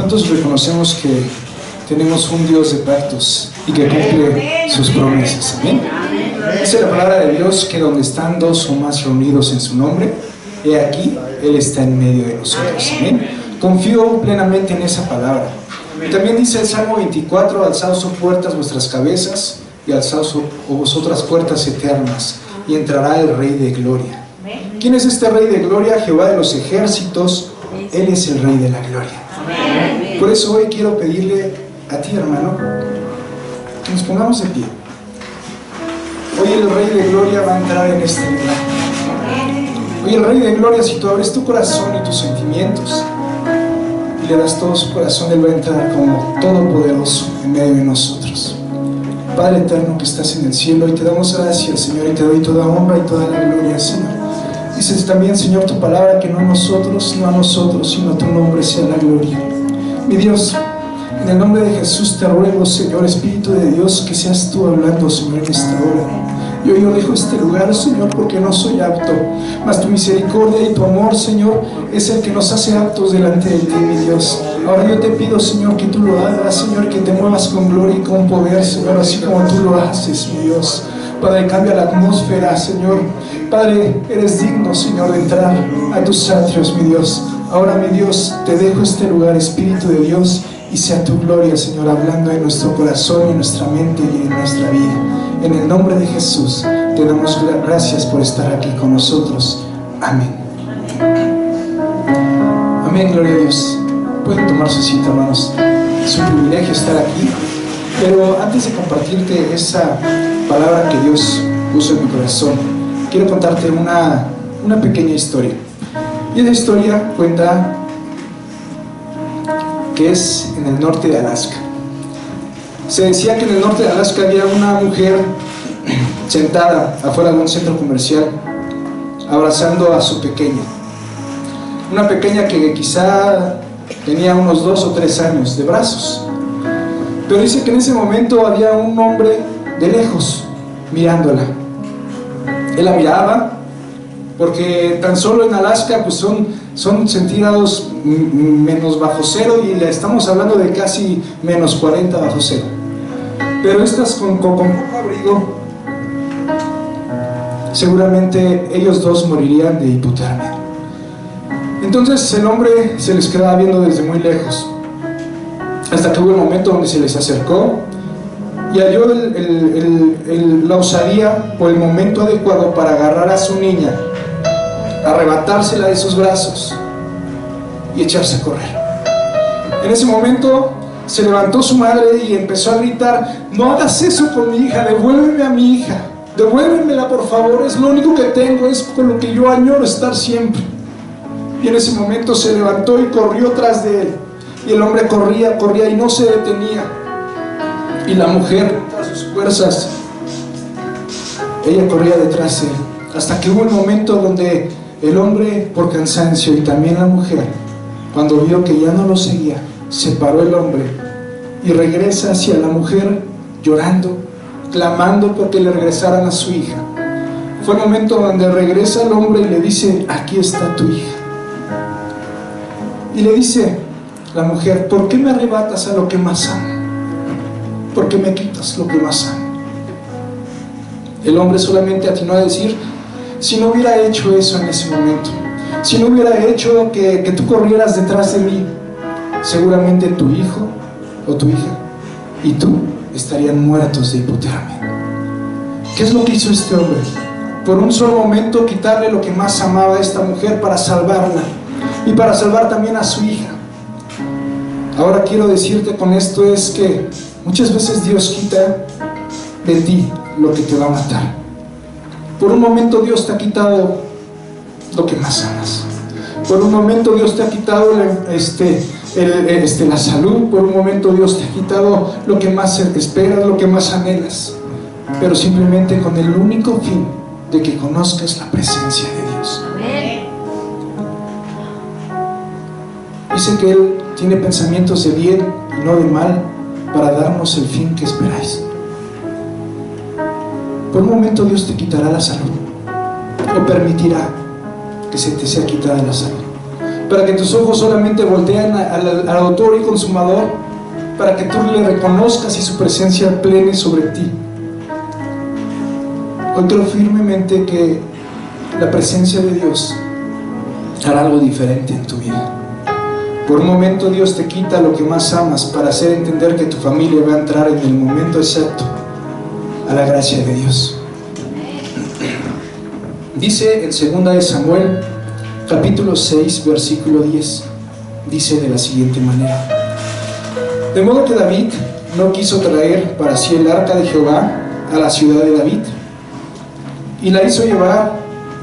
¿Cuántos reconocemos que tenemos un Dios de pactos y que cumple sus promesas? Amén. Dice la palabra de Dios que donde están dos o más reunidos en su nombre, he aquí, Él está en medio de nosotros. Amén. Confío plenamente en esa palabra. También dice el Salmo 24: alzaos puertas vuestras cabezas y alzaos vosotras puertas eternas, y entrará el Rey de Gloria. ¿Quién es este Rey de Gloria? Jehová de los ejércitos. Él es el Rey de la Gloria. Por eso hoy quiero pedirle a ti, hermano, que nos pongamos de pie. Hoy el Rey de Gloria va a entrar en este lugar. Hoy el Rey de Gloria, si tú abres tu corazón y tus sentimientos y le das todo su corazón, Él va a entrar como todopoderoso en medio de nosotros. Padre eterno que estás en el cielo, y te damos gracias, Señor, y te doy toda honra y toda la gloria, Señor. Dices también, Señor, tu palabra, que no a nosotros, sino a tu nombre sea la gloria. Mi Dios, en el nombre de Jesús te ruego, Señor, Espíritu de Dios, que seas tú hablando, Señor, en esta hora. Yo dejo este lugar, Señor, porque no soy apto, mas tu misericordia y tu amor, Señor, es el que nos hace aptos delante de ti, mi Dios. Ahora yo te pido, Señor, que tú lo hagas, Señor, que te muevas con gloria y con poder, Señor, así como tú lo haces, mi Dios. Padre, cambia la atmósfera, Señor. Padre, eres digno, Señor, de entrar a tus atrios, mi Dios. Ahora, mi Dios, te dejo este lugar, Espíritu de Dios, y sea tu gloria, Señor, hablando en nuestro corazón, en nuestra mente y en nuestra vida. En el nombre de Jesús, te damos gracias por estar aquí con nosotros. Amén. Amén, gloria a Dios. Pueden tomar su cita, hermanos. Es un privilegio estar aquí. Pero antes de compartirte esa palabra que Dios puso en mi corazón, quiero contarte una pequeña historia. Y esa historia cuenta que es en el norte de Alaska. Se decía que en el norte de Alaska había una mujer sentada afuera de un centro comercial abrazando a su pequeña. Una pequeña que quizá tenía unos 2 o 3 años de brazos. Pero dice que en ese momento había un hombre de lejos mirándola. Él la miraba porque tan solo en Alaska pues son centígrados menos bajo cero, y le estamos hablando de casi menos 40 bajo cero. Pero estas con poco abrigo, seguramente ellos dos morirían de hipotermia. Entonces el hombre se les quedaba viendo desde muy lejos, hasta que hubo el momento donde se les acercó y halló la osadía o el momento adecuado para agarrar a su niña, arrebatársela de sus brazos y echarse a correr. En ese momento se levantó su madre y empezó a gritar: no hagas eso con mi hija, devuélveme a mi hija, devuélvemela por favor, es lo único que tengo, es con lo que yo añoro estar siempre. Y en ese momento se levantó y corrió tras de él, y el hombre corría y no se detenía, y la mujer, a sus fuerzas, ella corría detrás de él, hasta que hubo un momento donde el hombre, por cansancio, y también la mujer, cuando vio que ya no lo seguía, se paró el hombre y regresa hacia la mujer llorando, clamando porque le regresaran a su hija. Fue el momento donde regresa el hombre y le dice: aquí está tu hija. Y le dice la mujer: ¿por qué me arrebatas a lo que más amo? ¿Por qué me quitas lo que más amo? El hombre solamente atinó a decir: si no hubiera hecho eso en ese momento, si no hubiera hecho que tú corrieras detrás de mí, seguramente tu hijo o tu hija y tú estarían muertos de hipotermia. ¿Qué es lo que hizo este hombre? Por un solo momento quitarle lo que más amaba a esta mujer para salvarla y para salvar también a su hija. Ahora quiero decirte con esto es que muchas veces Dios quita de ti lo que te va a matar. Por un momento Dios te ha quitado lo que más amas. Por un momento Dios te ha quitado la salud. Por un momento Dios te ha quitado lo que más esperas, lo que más anhelas. Pero simplemente con el único fin de que conozcas la presencia de Dios. Dice que Él tiene pensamientos de bien y no de mal, para darnos el fin que esperáis. Por un momento Dios te quitará la salud, o permitirá que se te sea quitada la salud. para que tus ojos solamente volteen al autor y consumador, para que tú le reconozcas y su presencia plene sobre ti. Hoy creo firmemente que la presencia de Dios hará algo diferente en tu vida. Por un momento Dios te quita lo que más amas para hacer entender que tu familia va a entrar en el momento exacto a la gracia de Dios. Dice en 2 de Samuel, capítulo 6, versículo 10, dice de la siguiente manera: de modo que David no quiso traer para sí el arca de Jehová a la ciudad de David, y la hizo llevar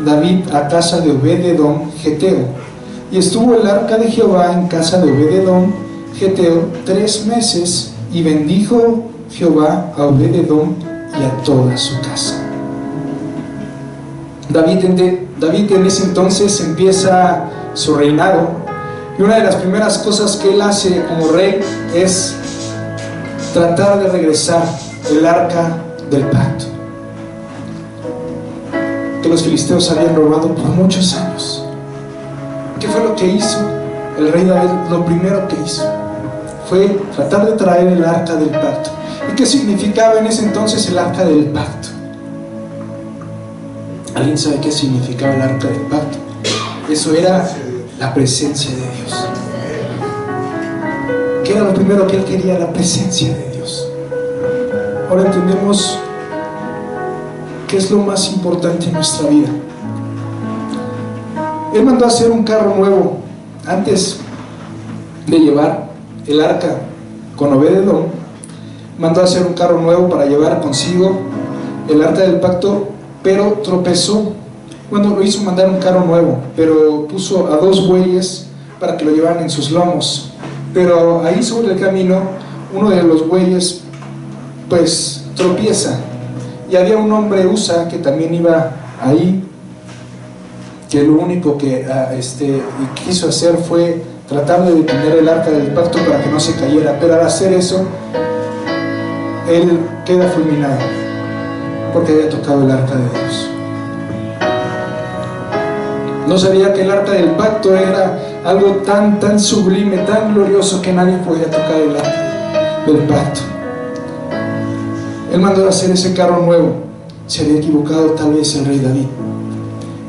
David a casa de Obed-edom Geteo. Y estuvo el arca de Jehová en casa de Obed-edom Geteo 3 meses, y bendijo Jehová a Obed-edom y a toda su casa. David en ese entonces empieza su reinado, y una de las primeras cosas que él hace como rey es tratar de regresar el arca del pacto que los filisteos habían robado por muchos años. ¿Qué fue lo que hizo el rey David? Lo primero que hizo fue tratar de traer el arca del pacto. ¿Y qué significaba en ese entonces el arca del pacto? ¿Alguien sabe qué significaba el arca del pacto? Eso era la presencia de Dios. ¿Qué era lo primero que él quería? La presencia de Dios. Ahora entendemos qué es lo más importante en nuestra vida. Él mandó a hacer un carro nuevo antes de llevar el arca con Obed-edom. Mandó a hacer un carro nuevo para llevar consigo el arca del pacto, pero tropezó. Bueno, lo hizo mandar un carro nuevo, pero puso a 2 bueyes para que lo llevaran en sus lomos. Pero ahí sobre el camino, uno de los bueyes pues tropieza, y había un hombre Usa que también iba ahí, que lo único que quiso hacer fue tratar de detener el arca del pacto para que no se cayera, pero al hacer eso él queda fulminado porque había tocado el arca de Dios. No sabía que el arca del pacto era algo tan sublime, tan glorioso, que nadie podía tocar el arca del pacto. Él mandó a hacer ese carro nuevo. Se había equivocado tal vez el rey David.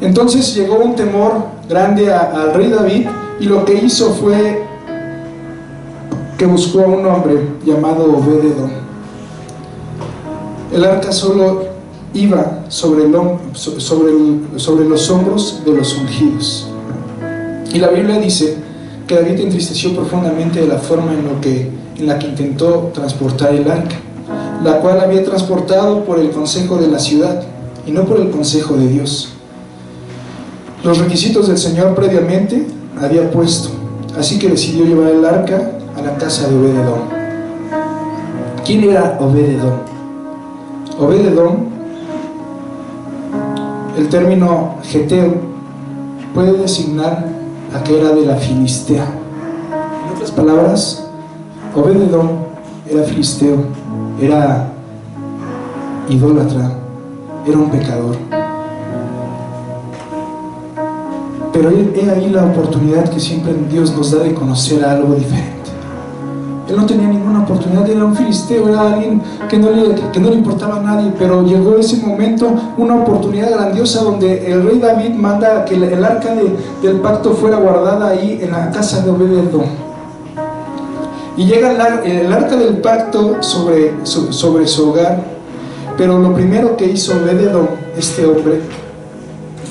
Entonces llegó un temor grande al rey David, y lo que hizo fue que buscó a un hombre llamado Obed-edom. El arca solo iba sobre los hombros de los ungidos. Y la Biblia dice que David entristeció profundamente de la forma en la que intentó transportar el arca, la cual había transportado por el consejo de la ciudad y no por el consejo de Dios. Los requisitos del Señor previamente había puesto, así que decidió llevar el arca a la casa de Obed-edom. ¿Quién era Obed-edom? Obed-edom, el término Geteo puede designar a que era de la Filistea. En otras palabras, Obed-edom era filisteo, era idólatra, era un pecador. Pero he ahí la oportunidad que siempre Dios nos da de conocer algo diferente. Él no tenía ninguna oportunidad, era un filisteo, era alguien que no le importaba a nadie, pero llegó ese momento, una oportunidad grandiosa donde el rey David manda que el arca del pacto fuera guardada ahí en la casa de Obed-edom. Y llega el arca del pacto sobre su hogar, pero lo primero que hizo Obed-edom, este hombre,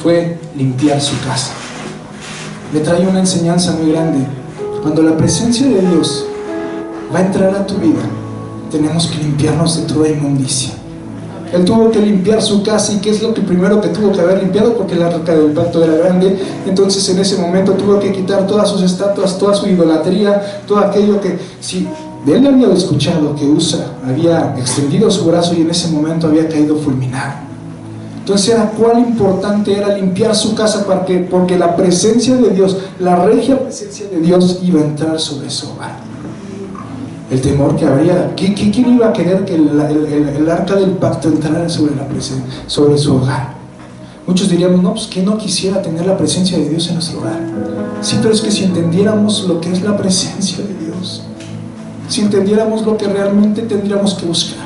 fue limpiar su casa. Me trae una enseñanza muy grande. Cuando la presencia de Dios va a entrar a tu vida, tenemos que limpiarnos de toda inmundicia. Él tuvo que limpiar su casa, y ¿qué es lo primero que tuvo que haber limpiado? Porque el arca del pacto era grande. Entonces en ese momento tuvo que quitar todas sus estatuas, toda su idolatría, todo aquello que, si él había escuchado que Usa había extendido su brazo y en ese momento había caído fulminado. Entonces cuán importante era limpiar su casa, porque la presencia de Dios, la regia presencia de Dios iba a entrar sobre su hogar. El temor que habría, ¿quién iba a querer que el arca del pacto entrara sobre su hogar? Muchos diríamos, no, pues ¿quién no quisiera tener la presencia de Dios en nuestro hogar? Sí, pero es que si entendiéramos lo que es la presencia de Dios, si entendiéramos lo que realmente tendríamos que buscar.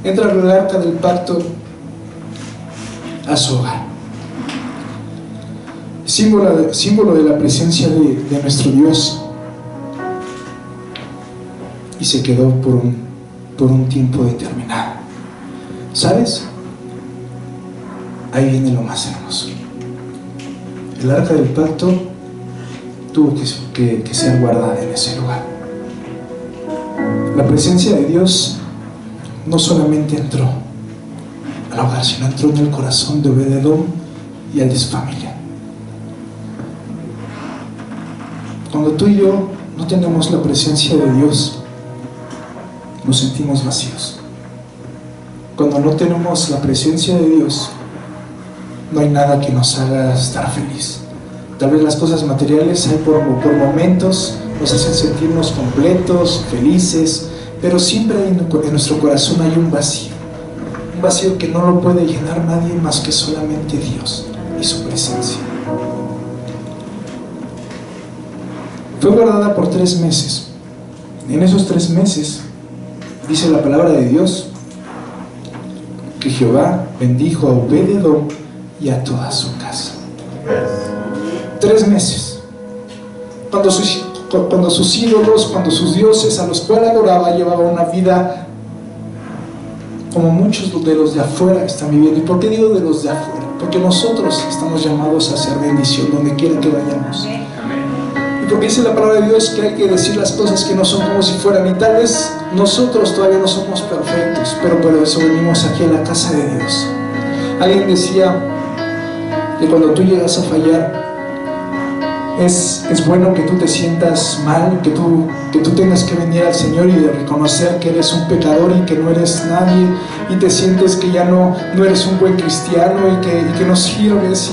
Entra el arca del pacto a su hogar, símbolo de la presencia de nuestro Dios, y se quedó por un tiempo determinado. ¿Sabes? Ahí viene lo más hermoso. El arca del pacto tuvo que ser guardada en ese lugar. La presencia de Dios no solamente entró al hogar, sino entró en el corazón de Obed-Edom y al de su familia. Cuando tú y yo no tenemos la presencia de Dios, nos sentimos vacíos. Cuando no tenemos la presencia de Dios, no hay nada que nos haga estar feliz. Tal vez las cosas materiales hay por momentos, nos hacen sentirnos completos, felices, pero siempre en nuestro corazón hay un vacío que no lo puede llenar nadie más que solamente Dios y su presencia. Fue guardada por 3 meses. En esos 3 meses, dice la palabra de Dios, que Jehová bendijo a Obed-Edom y a toda su casa. 3 meses. Cuando sus ídolos, cuando sus dioses a los cuales adoraba llevaban una vida como muchos de los de afuera están viviendo. ¿Y por qué digo de los de afuera? Porque nosotros estamos llamados a hacer bendición donde quiera que vayamos. Y porque dice la palabra de Dios que hay que decir las cosas que no son como si fueran. Y tal vez nosotros todavía no somos perfectos, pero por eso venimos aquí a la casa de Dios. Alguien decía que cuando tú llegas a fallar, es bueno que tú te sientas mal, que tú tengas que venir al Señor y de reconocer que eres un pecador y que no eres nadie, y te sientes que ya no eres un buen cristiano y que no sirves,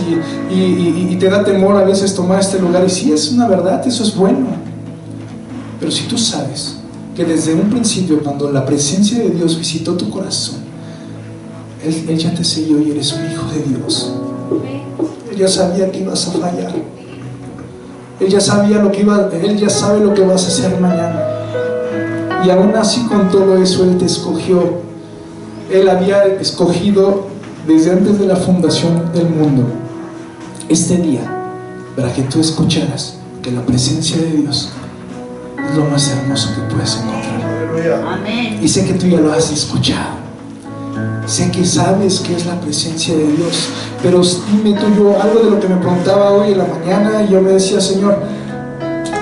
y te da temor a veces tomar este lugar. Y sí, es una verdad, eso es bueno. Pero si tú sabes que desde un principio, cuando la presencia de Dios visitó tu corazón, Él ya te selló y eres un hijo de Dios. Él ya sabía que ibas a fallar. Él ya sabe lo que vas a hacer mañana. Y aún así, con todo eso, Él te escogió. Él había escogido desde antes de la fundación del mundo este día para que tú escucharas que la presencia de Dios es lo más hermoso que puedes encontrar. Amén. Y sé que tú ya lo has escuchado. Sé que sabes que es la presencia de Dios, pero dime tú, algo de lo que me preguntaba hoy en la mañana, y yo me decía, Señor,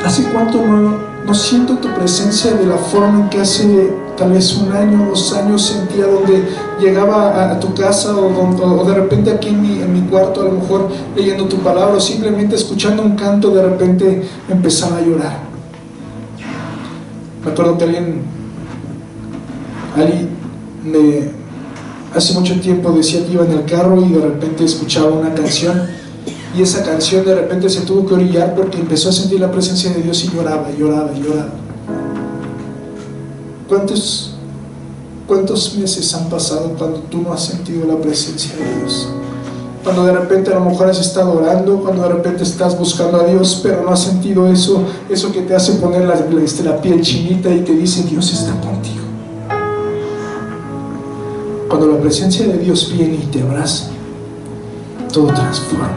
¿hace cuánto no siento tu presencia de la forma en que hace tal vez 1 año, 2 años sentía, donde llegaba a tu casa o de repente aquí en mi cuarto, a lo mejor leyendo tu palabra o simplemente escuchando un canto, de repente empezaba a llorar? Me acuerdo que alguien hace mucho tiempo decía que iba en el carro y de repente escuchaba una canción, y esa canción de repente se tuvo que orillar porque empezó a sentir la presencia de Dios y lloraba. ¿Cuántos meses han pasado cuando tú no has sentido la presencia de Dios? Cuando de repente a lo mejor has estado orando, cuando de repente estás buscando a Dios, pero no has sentido eso que te hace poner la piel chinita y te dice, Dios está contigo. Cuando la presencia de Dios viene y te abraza, todo transforma.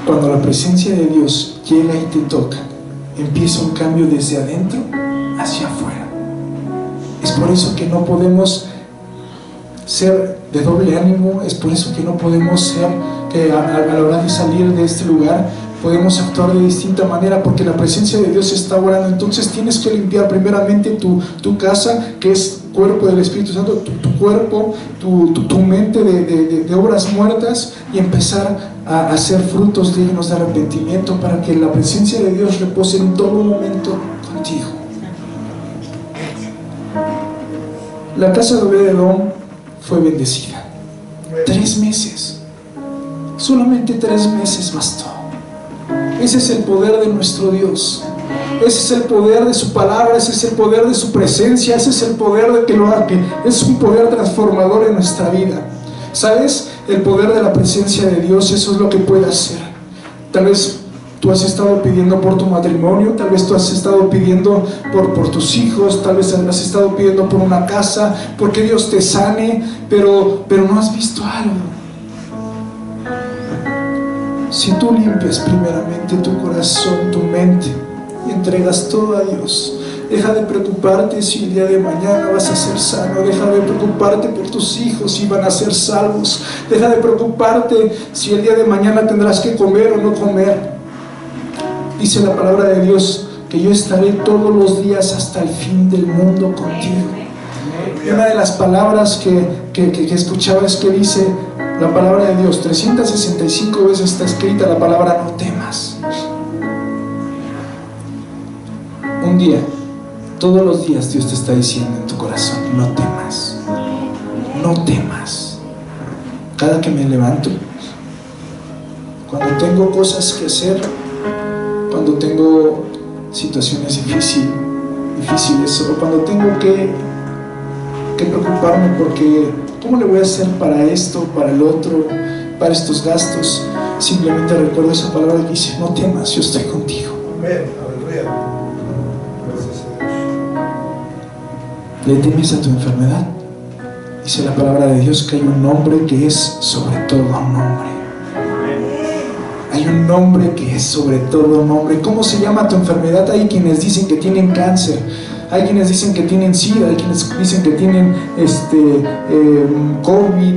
Cuando la presencia de Dios llega y te toca, empieza un cambio desde adentro hacia afuera. Es por eso que no podemos ser de doble ánimo, es por eso que no podemos ser, que a la hora de salir de este lugar podemos actuar de distinta manera, porque la presencia de Dios está orando. Entonces tienes que limpiar primeramente tu casa, que es cuerpo del Espíritu Santo, tu cuerpo, tu mente de obras muertas, y empezar a hacer frutos dignos de arrepentimiento para que la presencia de Dios repose en todo momento contigo. La casa de Obed-Edom fue bendecida. 3 meses, solamente 3 meses bastó. Ese es el poder de nuestro Dios. Ese es el poder de su palabra, ese es el poder de su presencia, ese es el poder de que lo haga, que es un poder transformador en nuestra vida. ¿Sabes? El poder de la presencia de Dios, eso es lo que puede hacer. Tal vez tú has estado pidiendo por tu matrimonio, tal vez tú has estado pidiendo por tus hijos, tal vez has estado pidiendo por una casa, porque Dios te sane, pero no has visto algo. Si tú limpias primeramente tu corazón, tu mente, y entregas todo a Dios, deja de preocuparte si el día de mañana vas a ser sano, deja de preocuparte por tus hijos si van a ser salvos, deja de preocuparte si el día de mañana tendrás que comer o no comer. Dice la palabra de Dios que yo estaré todos los días hasta el fin del mundo contigo. Y una de las palabras que escuchaba es que dice la palabra de Dios, 365 veces está escrita la palabra no temas. Un día, todos los días Dios te está diciendo en tu corazón, no temas, no temas. Cada que me levanto, cuando tengo cosas que hacer, cuando tengo situaciones difíciles, o cuando tengo que preocuparme porque ¿cómo le voy a hacer para esto, para el otro, para estos gastos? Simplemente recuerdo esa palabra que dice, no temas, yo estoy contigo. ¿Le temes a tu enfermedad? Dice la palabra de Dios que hay un nombre que es sobre todo nombre. Hay un nombre que es sobre todo nombre. ¿Cómo se llama tu enfermedad? Hay quienes dicen que tienen cáncer, hay quienes dicen que tienen SIDA, hay quienes dicen que tienen COVID,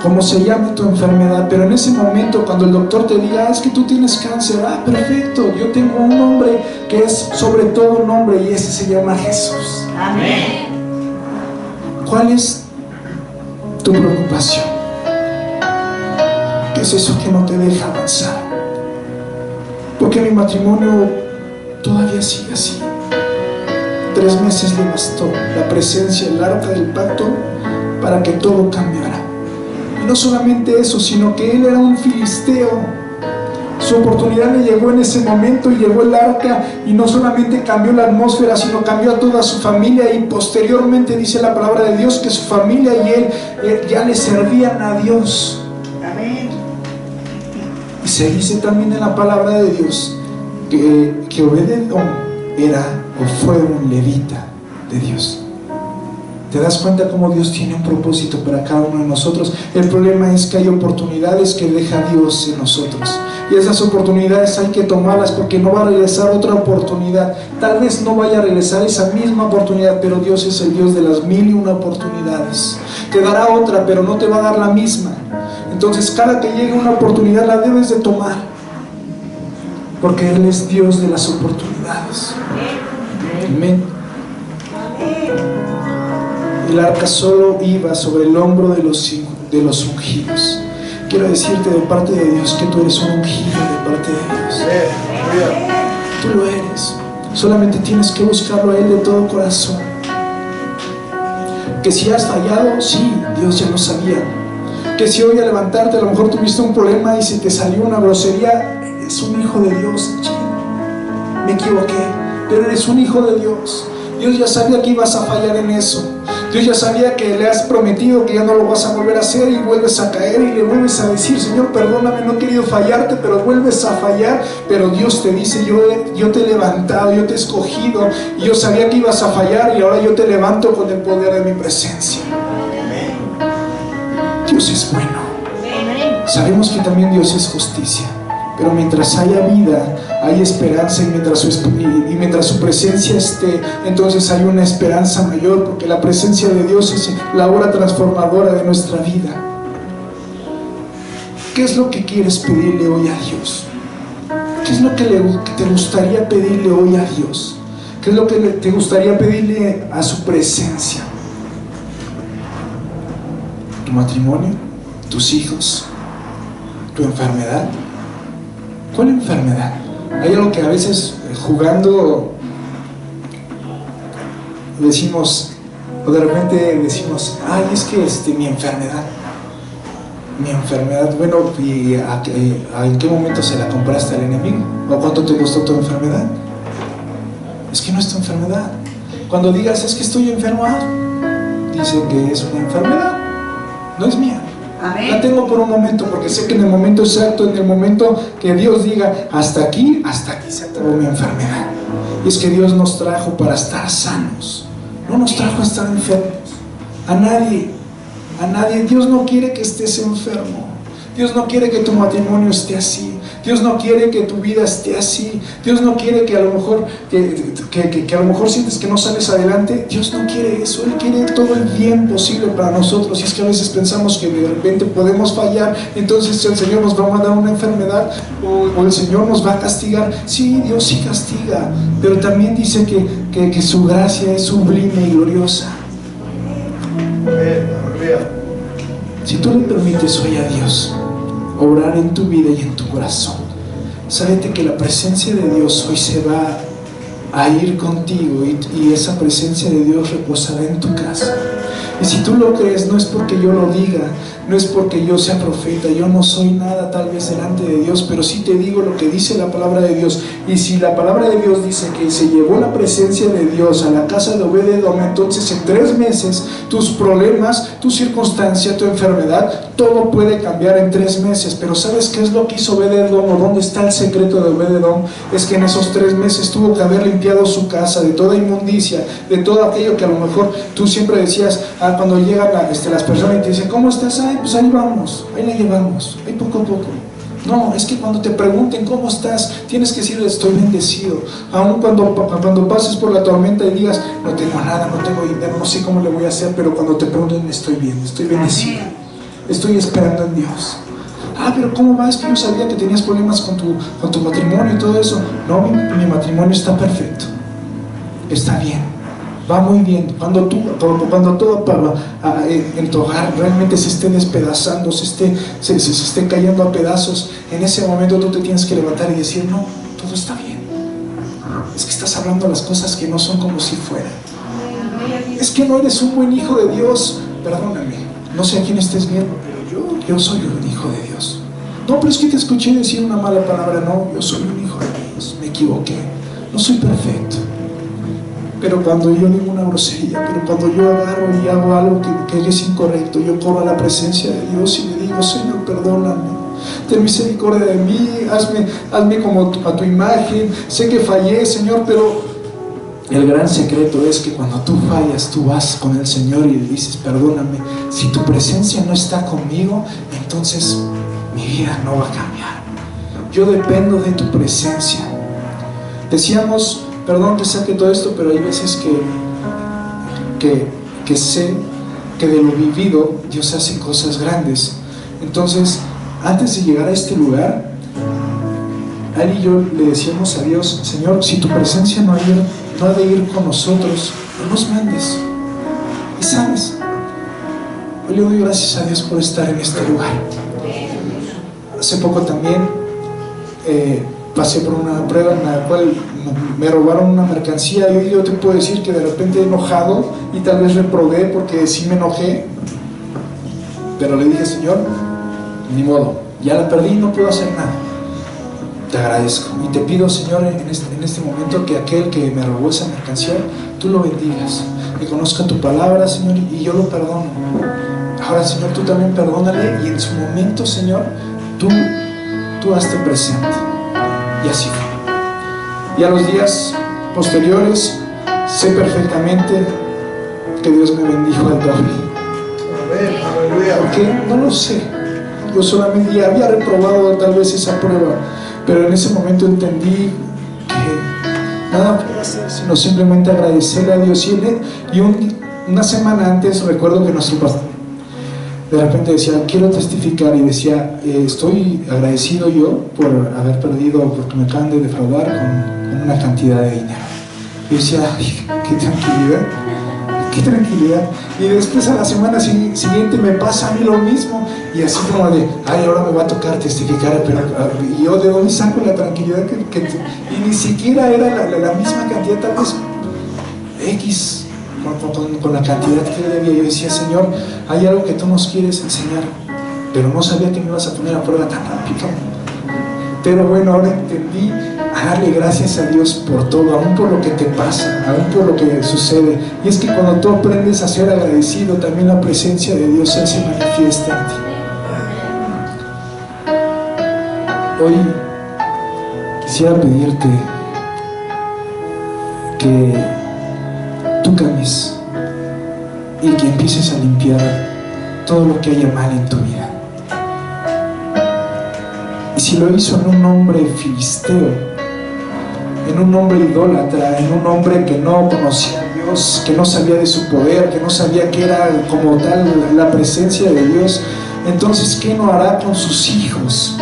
como se llame tu enfermedad, pero en ese momento cuando el doctor te diga, es que tú tienes cáncer, perfecto, yo tengo un nombre que es sobre todo nombre y ese se llama Jesús. Amén. ¿Cuál es tu preocupación? ¿Qué es eso que no te deja avanzar? Porque mi matrimonio todavía sigue así. 3 meses le bastó la presencia, el arca del pacto, para que todo cambiara. Y no solamente eso, sino que él era un filisteo. Su oportunidad le llegó en ese momento y llegó el arca y no solamente cambió la atmósfera, sino cambió a toda su familia, y posteriormente dice la palabra de Dios que su familia y él ya le servían a Dios. Amén. Y se dice también en la palabra de Dios que Obed-Edom era o fue un levita de Dios. ¿Te das cuenta cómo Dios tiene un propósito para cada uno de nosotros? El problema es que hay oportunidades que deja Dios en nosotros, y esas oportunidades hay que tomarlas, porque no va a regresar otra oportunidad. Tal vez no vaya a regresar esa misma oportunidad, pero Dios es el Dios de las 1001 oportunidades. Te dará otra, pero no te va a dar la misma. Entonces cada que llegue una oportunidad la debes de tomar, porque Él es Dios de las oportunidades. Amén. El arca solo iba sobre el hombro de los ungidos. Quiero decirte de parte de Dios que tú eres un ungido de parte de Dios. Tú lo eres. Solamente tienes que buscarlo a Él de todo corazón. Que si has fallado, sí, Dios ya lo sabía. Que si hoy al levantarte a lo mejor tuviste un problema y se te salió una grosería, eres un hijo de Dios. Me equivoqué, pero eres un hijo de Dios. Dios ya sabía que ibas a fallar en eso. Dios ya sabía que le has prometido que ya no lo vas a volver a hacer, y vuelves a caer y le vuelves a decir, Señor, perdóname, no he querido fallarte, pero vuelves a fallar. Pero Dios te dice, yo te he levantado, yo te he escogido, y yo sabía que ibas a fallar, y ahora yo te levanto con el poder de mi presencia. Dios es bueno. Sabemos que también Dios es justicia, pero mientras haya vida, hay esperanza, y mientras su presencia esté, entonces hay una esperanza mayor, porque la presencia de Dios es la obra transformadora de nuestra vida. ¿Qué es lo que quieres pedirle hoy a Dios? ¿Qué es lo que te gustaría pedirle hoy a Dios? ¿Qué es lo que te gustaría pedirle a su presencia? ¿Tu matrimonio? ¿Tus hijos? ¿Tu enfermedad? ¿Cuál enfermedad? Hay algo que a veces jugando decimos, o de repente decimos, ay, es que mi enfermedad, bueno, ¿y en qué momento se la compraste al enemigo? ¿O cuánto te costó tu enfermedad? es que no es tu enfermedad. Cuando digas, es que estoy enfermo, dice que es una enfermedad, no es mía. Amén. La tengo por un momento, porque sé que en el momento exacto, en el momento que Dios diga, hasta aquí se acabó mi enfermedad. Y es que Dios nos trajo para estar sanos, no nos trajo a estar enfermos. A nadie, Dios no quiere que estés enfermo. Dios no quiere que tu matrimonio esté así. Dios no quiere que tu vida esté así. Dios no quiere que a lo mejor que a lo mejor sientes que no sales adelante. Dios no quiere eso. Él quiere todo el bien posible para nosotros. Y es que a veces pensamos que de repente podemos fallar, entonces el Señor nos va a mandar una enfermedad o el Señor nos va a castigar. Sí, Dios sí castiga, pero también dice que su gracia es sublime y gloriosa. Si tú le permites hoy a Dios obrar en tu vida y en tu corazón, sábete que la presencia de Dios hoy se va a ir contigo y esa presencia de Dios reposará en tu casa. Y si tú lo crees, no es porque yo lo diga, no es porque yo sea profeta, yo no soy nada tal vez delante de Dios, pero sí te digo lo que dice la palabra de Dios. Y si la palabra de Dios dice que se llevó la presencia de Dios a la casa de Obed-Edom, entonces en 3 meses tus problemas, tu circunstancia, tu enfermedad, todo puede cambiar en 3 meses. Pero ¿sabes qué es lo que hizo Obed-Edom o dónde está el secreto de Obed-Edom? Es que en esos 3 meses tuvo que haber limpiado su casa de toda inmundicia, de todo aquello que a lo mejor tú siempre decías, cuando llegan las personas y te dicen, ¿cómo estás? Pues ahí vamos, ahí la llevamos, ahí poco a poco. No, es que cuando te pregunten cómo estás, tienes que decir, estoy bendecido. Aun cuando pases por la tormenta y digas, no tengo nada, no tengo dinero, no sé cómo le voy a hacer, pero cuando te pregunten, estoy bien, estoy bendecido, estoy esperando en Dios. Pero ¿cómo va? Es que yo sabía que tenías problemas con tu matrimonio y todo eso. No, mi matrimonio está perfecto, está bien, va muy bien. Cuando todo en tu hogar realmente se esté despedazando, se esté cayendo a pedazos, en ese momento tú te tienes que levantar y decir, no, todo está bien. Es que estás hablando las cosas que no son como si fueran. Es que no eres un buen hijo de Dios. Perdóname, no sé a quién estés viendo, pero yo soy un hijo de Dios. No, pero es que te escuché decir una mala palabra. No, yo soy un hijo de Dios, me equivoqué, no soy perfecto. Pero cuando yo digo una grosería, pero cuando yo agarro y hago algo que es incorrecto, yo corro a la presencia de Dios y le digo, Señor, perdóname, ten misericordia de mí, hazme como a tu imagen. Sé que fallé, Señor, pero el gran secreto es que cuando tú fallas, tú vas con el Señor y le dices, perdóname. Si tu presencia no está conmigo, entonces mi vida no va a cambiar. Yo dependo de tu presencia. Decíamos, perdón que saque todo esto, pero hay veces que sé que de lo vivido Dios hace cosas grandes. Entonces, antes de llegar a este lugar, Ari y yo le decíamos a Dios, Señor, si tu presencia no ha de ir con nosotros, no nos mandes. Y sabes, hoy le doy gracias a Dios por estar en este lugar. Hace poco también pasé por una prueba en la cual me robaron una mercancía y hoy yo te puedo decir que de repente enojado y tal vez reprobé porque sí me enojé, pero le dije, Señor, ni modo, ya la perdí, no puedo hacer nada. Te agradezco y te pido, Señor, en este momento que aquel que me robó esa mercancía, tú lo bendigas, que conozca tu palabra, Señor, y yo lo perdono. Ahora, Señor, tú también perdónale y en su momento, Señor, tú hazte presente. Y así fue. Y a los días posteriores sé perfectamente que Dios me bendijo al doble. Porque no lo sé, yo solamente ya había reprobado tal vez esa prueba, pero en ese momento entendí que nada puedo hacer sino simplemente agradecerle a Dios. Y una semana antes recuerdo que nuestro pastor de repente decía, quiero testificar, y decía, estoy agradecido yo por haber perdido, porque me acaban de defraudar con una cantidad de dinero. Y decía, ay, qué tranquilidad. Y después a la semana siguiente me pasa a mí lo mismo, y así como de, ay, ahora me va a tocar testificar, pero y yo de dónde saco la tranquilidad y ni siquiera era la misma cantidad, tal vez X con la cantidad que yo debía. Yo decía, Señor, hay algo que tú nos quieres enseñar, pero no sabía que me ibas a poner a prueba tan rápido. Pero bueno, ahora entendí a darle gracias a Dios por todo, aún por lo que te pasa, aún por lo que sucede. Y es que cuando tú aprendes a ser agradecido, también la presencia de Dios se manifiesta en ti. Hoy quisiera pedirte que tú cambies y que empieces a limpiar todo lo que haya mal en tu vida. Y si lo hizo en un hombre filisteo, en un hombre idólatra, en un hombre que no conocía a Dios, que no sabía de su poder, que no sabía que era como tal la presencia de Dios, entonces ¿qué no hará con sus hijos?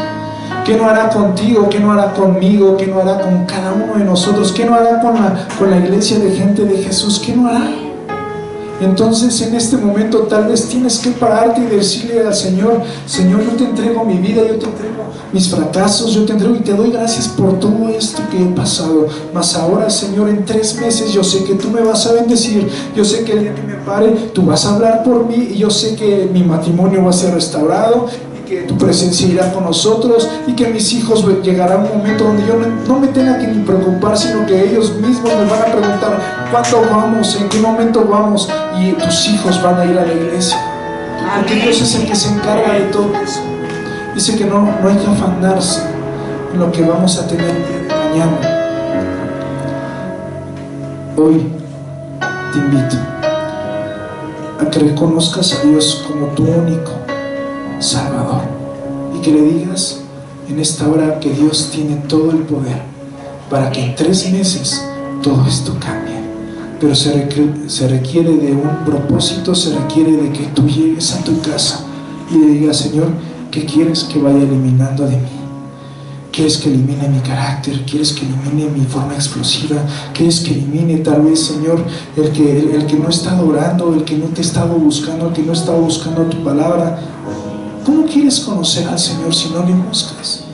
¿Qué no hará contigo? ¿Qué no hará conmigo? ¿Qué no hará con cada uno de nosotros? ¿Qué no hará con la iglesia de gente de Jesús? ¿Qué no hará? Entonces en este momento tal vez tienes que pararte y decirle al Señor: Señor, yo te entrego mi vida, yo te entrego mis fracasos, yo te entrego y te doy gracias por todo esto que he pasado. Mas ahora, Señor, en 3 meses yo sé que tú me vas a bendecir, yo sé que el día que me pare tú vas a hablar por mí, y yo sé que mi matrimonio va a ser restaurado, que tu presencia irá con nosotros, y que mis hijos llegarán un momento donde yo no me tenga que ni preocupar, sino que ellos mismos me van a preguntar cuándo vamos, en qué momento vamos, y tus hijos van a ir a la iglesia, porque Dios es el que se encarga de todo eso. Dice que no hay que afanarse en lo que vamos a tener el día de mañana. Hoy te invito a que reconozcas a Dios como tu único Salvador, y que le digas en esta hora que Dios tiene todo el poder para que en 3 meses todo esto cambie. Pero se requiere de un propósito, se requiere de que tú llegues a tu casa y le digas: Señor, ¿qué quieres que vaya eliminando de mí? ¿Quieres que elimine mi carácter? ¿Quieres que elimine mi forma explosiva? ¿Quieres que elimine tal vez, Señor, el que no está orando, el que no te ha estado buscando, el que no ha estado buscando tu palabra? ¿Cómo quieres conocer al Señor si no le buscas?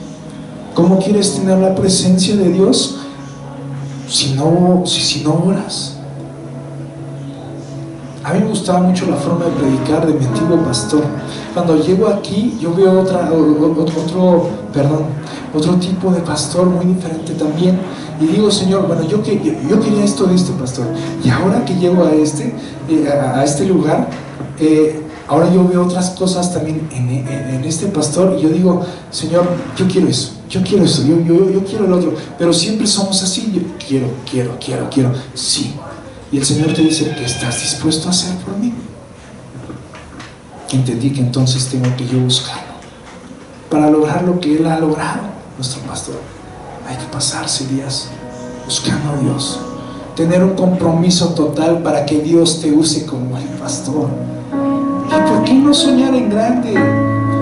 ¿Cómo quieres tener la presencia de Dios si no oras? A mí me gustaba mucho la forma de predicar de mi antiguo pastor. Cuando llego aquí, yo veo otro tipo de pastor muy diferente también, y digo: Señor, bueno, yo quería esto de este pastor, y ahora que llego a este lugar, ahora yo veo otras cosas también en este pastor, y yo digo: Señor, yo quiero eso, yo quiero el otro. Pero siempre somos así: yo quiero, sí. Y el Señor te dice: ¿qué estás dispuesto a hacer por mí? Entendí que entonces tengo que yo buscarlo. Para lograr lo que Él ha logrado, nuestro pastor, hay que pasarse días buscando a Dios, tener un compromiso total para que Dios te use como el pastor. ¿Y por qué no soñar en grande?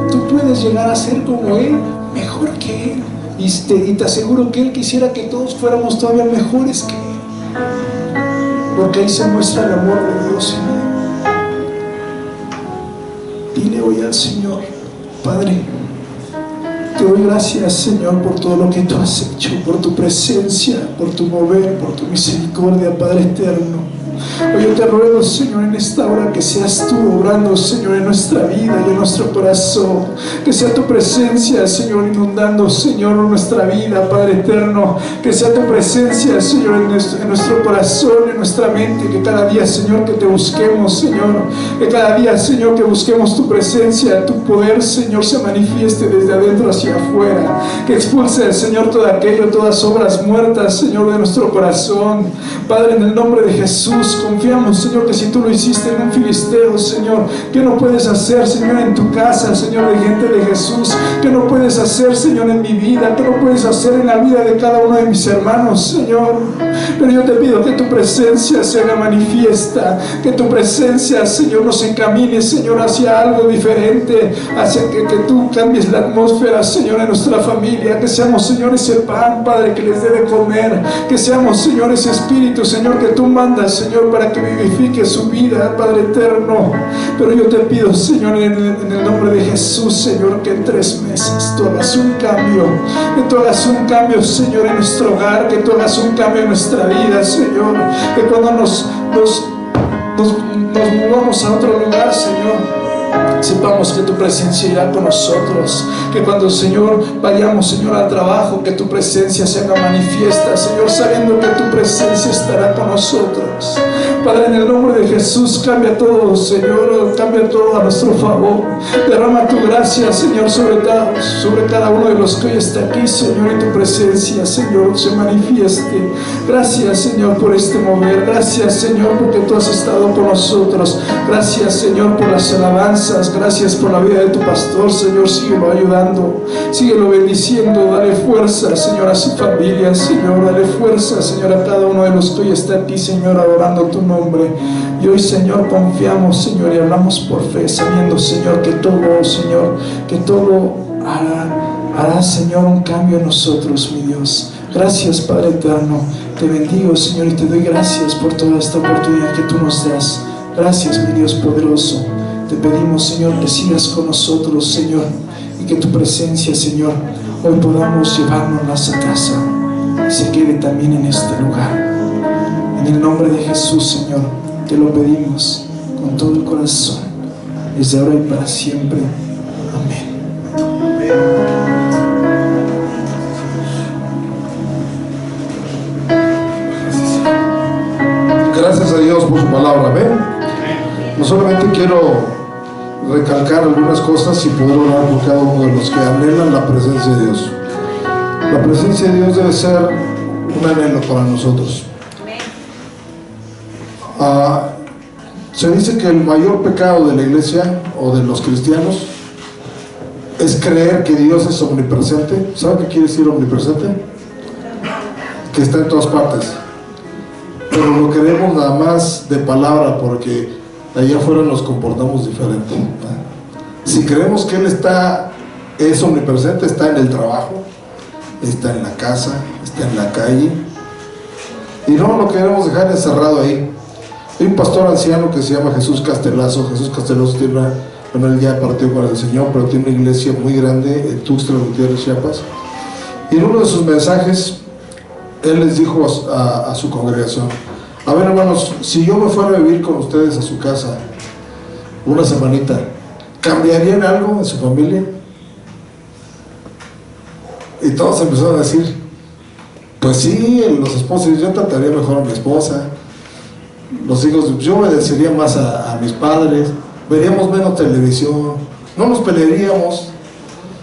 Tú puedes llegar a ser como Él, mejor que Él, y te aseguro que Él quisiera que todos fuéramos todavía mejores que Él, porque ahí se muestra el amor de Dios en Él. Dile hoy al Señor: Padre, te doy gracias, Señor, por todo lo que tú has hecho, por tu presencia, por tu mover, por tu misericordia, Padre eterno. Hoy yo te ruego, Señor, en esta hora que seas tú obrando, Señor, en nuestra vida y en nuestro corazón. Que sea tu presencia, Señor, inundando, Señor, nuestra vida, Padre eterno. Que sea tu presencia, Señor, en nuestro corazón, en nuestra mente. Que cada día, Señor, que te busquemos, Señor. Que cada día, Señor, que busquemos tu presencia, tu poder, Señor, se manifieste desde adentro hacia afuera. Que expulse, Señor, todo aquello, todas obras muertas, Señor, de nuestro corazón. Padre, en el nombre de Jesús, confiamos, Señor, que si tú lo hiciste en un filisteo, Señor, ¿qué no puedes hacer, Señor, en tu casa, Señor, de gente de Jesús? ¿Qué no puedes hacer, Señor, en mi vida? ¿Qué no puedes hacer en la vida de cada uno de mis hermanos, Señor? Pero yo te pido que tu presencia se haga manifiesta, que tu presencia, Señor, nos encamine, Señor, hacia algo diferente, hacia que tú cambies la atmósfera, Señor, en nuestra familia. Que seamos, Señor, ese pan, Padre, que les debe comer. Que seamos, Señor, ese espíritu, Señor, que tú mandas, Señor, para que vivifique su vida, Padre eterno. Pero yo te pido, Señor, en el nombre de Jesús, Señor, que en 3 meses tú hagas un cambio, que tú hagas un cambio, Señor, en nuestro hogar, que tú hagas un cambio en nuestra vida, Señor. Que cuando nos movamos a otro lugar, Señor, Sepamos que tu presencia irá con nosotros, que cuando, Señor, vayamos, Señor, al trabajo, que tu presencia se haga manifiesta, Señor, sabiendo que tu presencia estará con nosotros. Padre, en el nombre de Jesús, cambia todo, Señor, cambia todo a nuestro favor. Derrama tu gracia, Señor, sobre cada uno de los que hoy está aquí, Señor, y tu presencia, Señor, se manifieste. Gracias, Señor, por este mover. Gracias, Señor, porque tú has estado con nosotros. Gracias, Señor, por las alabanzas. Gracias por la vida de tu pastor, Señor. Síguelo ayudando, síguelo bendiciendo. Dale fuerza, Señor, a su familia, Señor. Dale fuerza, Señor, a cada uno de los que hoy está aquí, Señor, adorando tu nombre. Y hoy, Señor, confiamos, Señor, y hablamos por fe, sabiendo, Señor, que todo, Señor, que todo hará, Señor, un cambio en nosotros, mi Dios. Gracias, Padre eterno. Te bendigo, Señor, y te doy gracias por toda esta oportunidad que tú nos das. Gracias, mi Dios poderoso. Te pedimos, Señor, que sigas con nosotros, Señor, y que tu presencia, Señor, hoy podamos llevárnoslas a casa y se quede también en este lugar. En el nombre de Jesús, Señor, te lo pedimos con todo el corazón, desde ahora y para siempre. Amén. Gracias a Dios por su palabra. Amén. No solamente quiero recalcar algunas cosas y poder orar por cada uno de los que anhelan la presencia de Dios. La presencia de Dios debe ser un anhelo para nosotros. Se dice que el mayor pecado de la iglesia o de los cristianos es creer que Dios es omnipresente. ¿Sabe qué quiere decir omnipresente? Que está en todas partes, pero lo creemos nada más de palabra, porque allá afuera nos comportamos diferente. Si creemos que Él es omnipresente, está en el trabajo, está en la casa, está en la calle, y no lo queremos dejar encerrado ahí. Hay un pastor anciano que se llama Jesús Castelazo. Jesús Castelazo tiene él ya partió con el Señor, pero tiene una iglesia muy grande en Tuxtla Gutiérrez, Chiapas. Y en uno de sus mensajes, él les dijo a su congregación: a ver, hermanos, si yo me fuera a vivir con ustedes a su casa una semanita, ¿cambiarían algo en su familia? Y todos empezaron a decir: pues sí, los esposos, yo trataría mejor a mi esposa, los hijos, yo obedecería más a mis padres, veríamos menos televisión, no nos pelearíamos.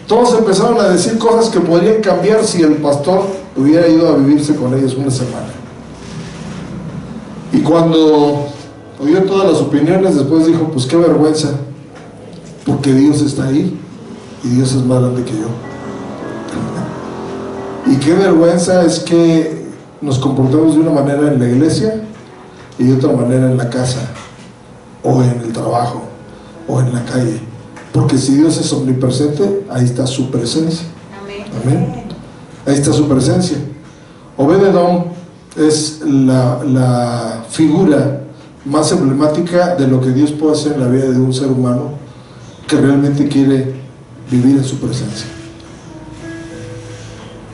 Todos empezaron a decir cosas que podrían cambiar si el pastor hubiera ido a vivirse con ellos una semana. Y cuando oyó todas las opiniones, después dijo: pues qué vergüenza, porque Dios está ahí y Dios es más grande que yo. Y qué vergüenza es que nos comportamos de una manera en la iglesia y de otra manera en la casa, o en el trabajo, o en la calle. Porque si Dios es omnipresente, ahí está su presencia. Amén. Ahí está su presencia. Obed-Edom es la figura más emblemática de lo que Dios puede hacer en la vida de un ser humano que realmente quiere vivir en su presencia.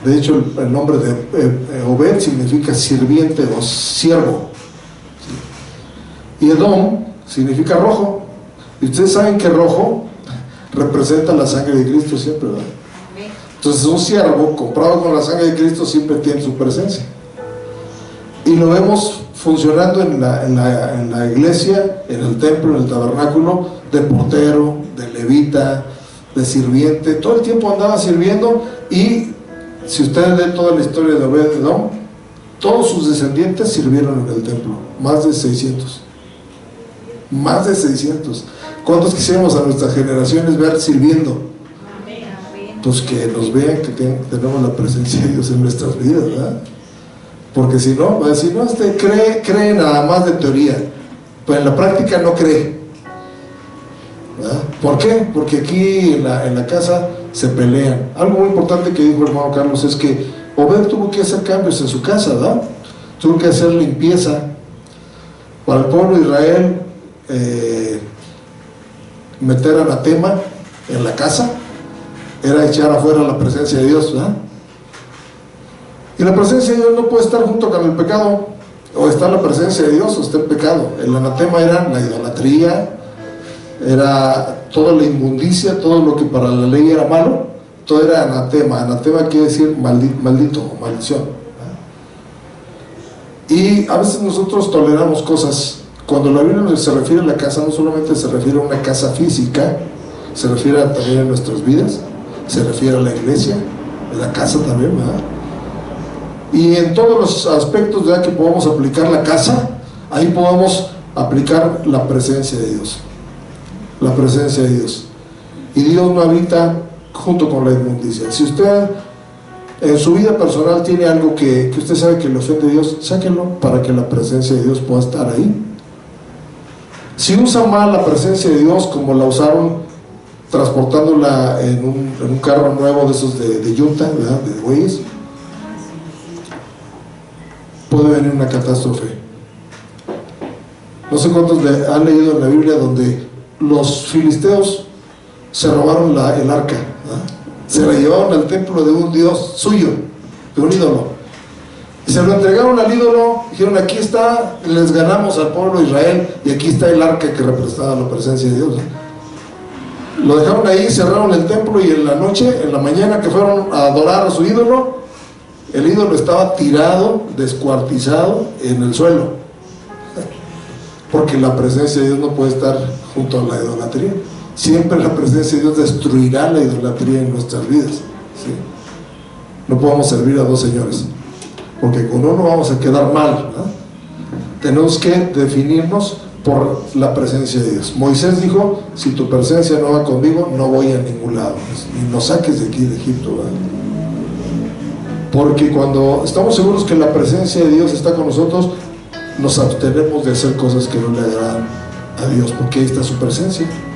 De hecho, el nombre de Obed significa sirviente o siervo, y Edom significa rojo. Y ustedes saben que rojo representa la sangre de Cristo siempre, ¿verdad? Entonces un siervo comprado con la sangre de Cristo siempre tiene su presencia, y lo vemos funcionando en la iglesia, en el templo, en el tabernáculo, de portero, de levita, de sirviente. Todo el tiempo andaba sirviendo. Y si ustedes leen toda la historia de Obed-Edom, todos sus descendientes sirvieron en el templo, más de 600. Más de 600. ¿Cuántos quisiéramos a nuestras generaciones ver sirviendo? Pues que nos vean que tenemos la presencia de Dios en nuestras vidas, ¿verdad? Porque si no, va a decir: no, cree nada más de teoría, pero en la práctica no cree, ¿verdad? ¿Por qué? Porque aquí en la casa se pelean. Algo muy importante que dijo el hermano Carlos es que Obed tuvo que hacer cambios en su casa, ¿verdad? Tuvo que hacer limpieza. Para el pueblo de Israel, meter anatema en la casa era echar afuera la presencia de Dios, ¿verdad? Y la presencia de Dios no puede estar junto con el pecado. O está la presencia de Dios o está el pecado. El anatema era la idolatría, era toda la inmundicia, todo lo que para la ley era malo, todo era anatema. Anatema quiere decir maldito o maldición. Y a veces nosotros toleramos cosas. Cuando la Biblia se refiere a la casa, no solamente se refiere a una casa física, se refiere también a nuestras vidas, se refiere a la iglesia, a la casa también, ¿verdad? Y en todos los aspectos, ¿verdad?, que podamos aplicar la casa, ahí podemos aplicar la presencia de Dios. La presencia de Dios. Y Dios no habita junto con la inmundicia. Si usted en su vida personal tiene algo que usted sabe que le ofende a Dios, sáquenlo para que la presencia de Dios pueda estar ahí. Si usa mal la presencia de Dios como la usaron transportándola en un carro nuevo de esos de yunta, ¿verdad?, de bueyes, puede venir una catástrofe. No sé cuántos han leído en la Biblia donde los filisteos se robaron el arca, ¿verdad? Se la llevaron al templo de un dios suyo, de un ídolo, y se lo entregaron al ídolo. Dijeron: aquí está, les ganamos al pueblo de Israel, y aquí está el arca que representaba la presencia de Dios. Lo dejaron ahí, cerraron el templo, y en la noche, en la mañana que fueron a adorar a su ídolo, el ídolo estaba tirado, descuartizado en el suelo, porque la presencia de Dios no puede estar junto a la idolatría. Siempre la presencia de Dios destruirá la idolatría en nuestras vidas, ¿sí? No podemos servir a dos señores, porque con uno vamos a quedar mal, ¿no? Tenemos que definirnos por la presencia de Dios. Moisés dijo: si tu presencia no va conmigo, no voy a ningún lado, ni nos saques de aquí de Egipto, ¿verdad? Porque cuando estamos seguros que la presencia de Dios está con nosotros, nos abstenemos de hacer cosas que no le agradan a Dios, porque ahí está su presencia, ¿no?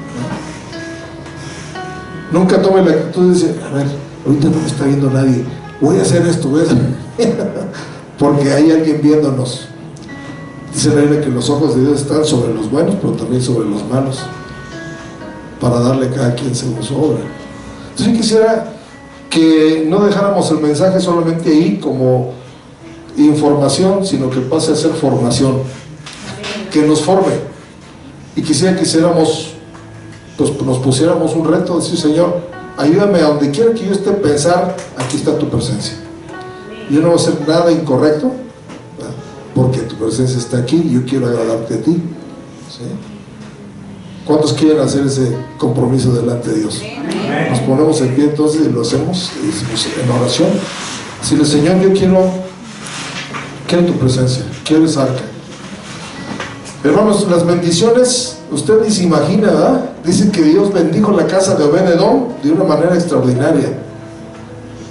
Nunca tome la actitud de decir: a ver, ahorita no me está viendo nadie, voy a hacer esto, voy a hacer... porque hay alguien viéndonos. Dice la Biblia que los ojos de Dios están sobre los buenos, pero también sobre los malos, para darle a cada quien según su obra. Entonces yo quisiera que no dejáramos el mensaje solamente ahí como información, sino que pase a ser formación, que nos forme. Y quisiera que hiciéramos, pues nos pusiéramos un reto, decir: Señor, ayúdame a donde quiera que yo esté, pensar: aquí está tu presencia. Yo no voy a hacer nada incorrecto, ¿verdad?, porque tu presencia está aquí y yo quiero agradarte a ti, ¿sí? ¿Cuántos quieren hacer ese compromiso delante de Dios? Nos ponemos en pie entonces y lo hacemos, y decimos en oración: decirle: Señor, yo quiero tu presencia, quiero esa arca. Hermanos, las bendiciones, usted ni se imagina, ¿verdad? Dice que Dios bendijo la casa de Obed-Edom de una manera extraordinaria,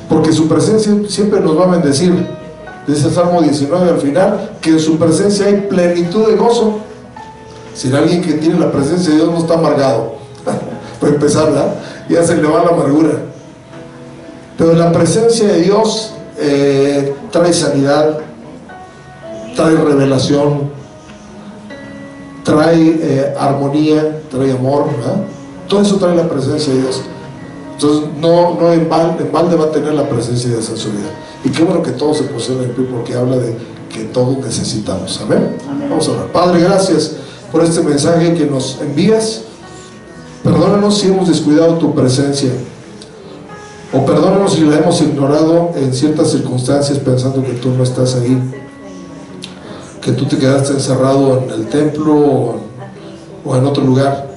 porque su presencia siempre nos va a bendecir. Dice el Salmo 19 al final que en su presencia hay plenitud de gozo. Si alguien que tiene la presencia de Dios no está amargado, para empezar, ¿verdad?, ya se le va la amargura. Pero la presencia de Dios trae sanidad, trae revelación, trae armonía, trae amor, ¿verdad? Todo eso trae la presencia de Dios. Entonces no en balde va a tener la presencia de Dios en su vida. Y qué bueno que todos se pusieron en pie, porque habla de que todos necesitamos. Amén. Vamos a orar. Padre, gracias por este mensaje que nos envías. Perdónanos si hemos descuidado tu presencia, o perdónanos si la hemos ignorado en ciertas circunstancias, pensando que tú no estás ahí, que tú te quedaste encerrado en el templo o en otro lugar.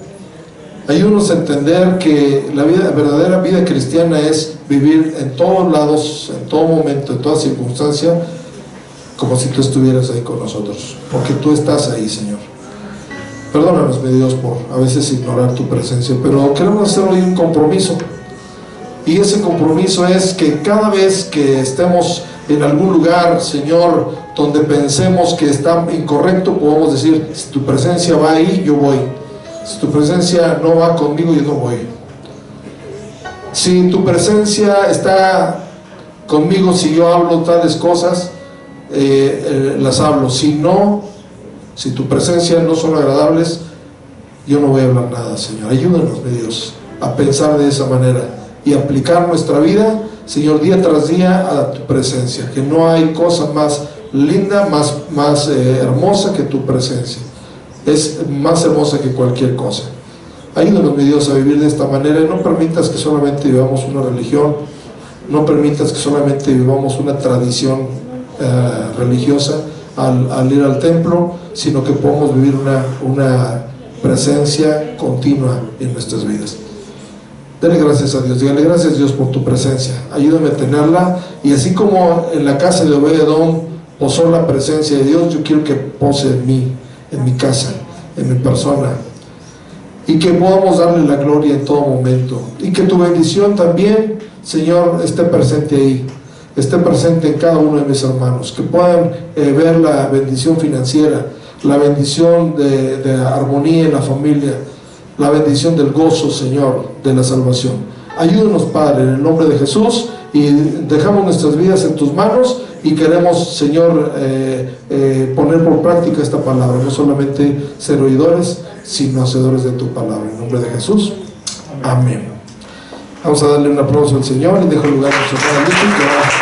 Ayúdanos a entender que la verdadera vida cristiana es vivir en todos lados, en todo momento, en toda circunstancia, como si tú estuvieras ahí con nosotros, porque tú estás ahí, Señor. Perdónanos, mi Dios, por a veces ignorar tu presencia, pero queremos hacer hoy un compromiso, y ese compromiso es que cada vez que estemos en algún lugar, Señor, donde pensemos que está incorrecto, podamos decir: si tu presencia va ahí, yo voy. Si tu presencia no va conmigo, yo no voy. Si tu presencia está conmigo, si yo hablo tales cosas, las hablo. Si no, si tu presencia no son agradables, yo no voy a hablar nada, Señor. Ayúdanos, mi Dios, a pensar de esa manera y aplicar nuestra vida, Señor, día tras día a tu presencia, que no hay cosa más linda, más hermosa que tu presencia. Es más hermosa que cualquier cosa. Ayúdanos, mi Dios, a vivir de esta manera, y no permitas que solamente vivamos una religión, no permitas que solamente vivamos una tradición religiosa al ir al templo, sino que podamos vivir una presencia continua en nuestras vidas. Dale gracias a Dios, dígale gracias, Dios, por tu presencia. Ayúdame a tenerla, y así como en la casa de Obed-Edom posó la presencia de Dios, yo quiero que pose en mí, en mi casa, en mi persona, y que podamos darle la gloria en todo momento, y que tu bendición también, Señor, esté presente ahí, esté presente en cada uno de mis hermanos, que puedan ver la bendición financiera, la bendición de armonía en la familia, la bendición del gozo, Señor, de la salvación. Ayúdanos, Padre, en el nombre de Jesús, y dejamos nuestras vidas en tus manos, y queremos, Señor, poner por práctica esta palabra, no solamente ser oidores, sino hacedores de tu palabra. En nombre de Jesús, amén. Vamos a darle un aplauso al Señor, y dejo el lugar a nuestro Padre.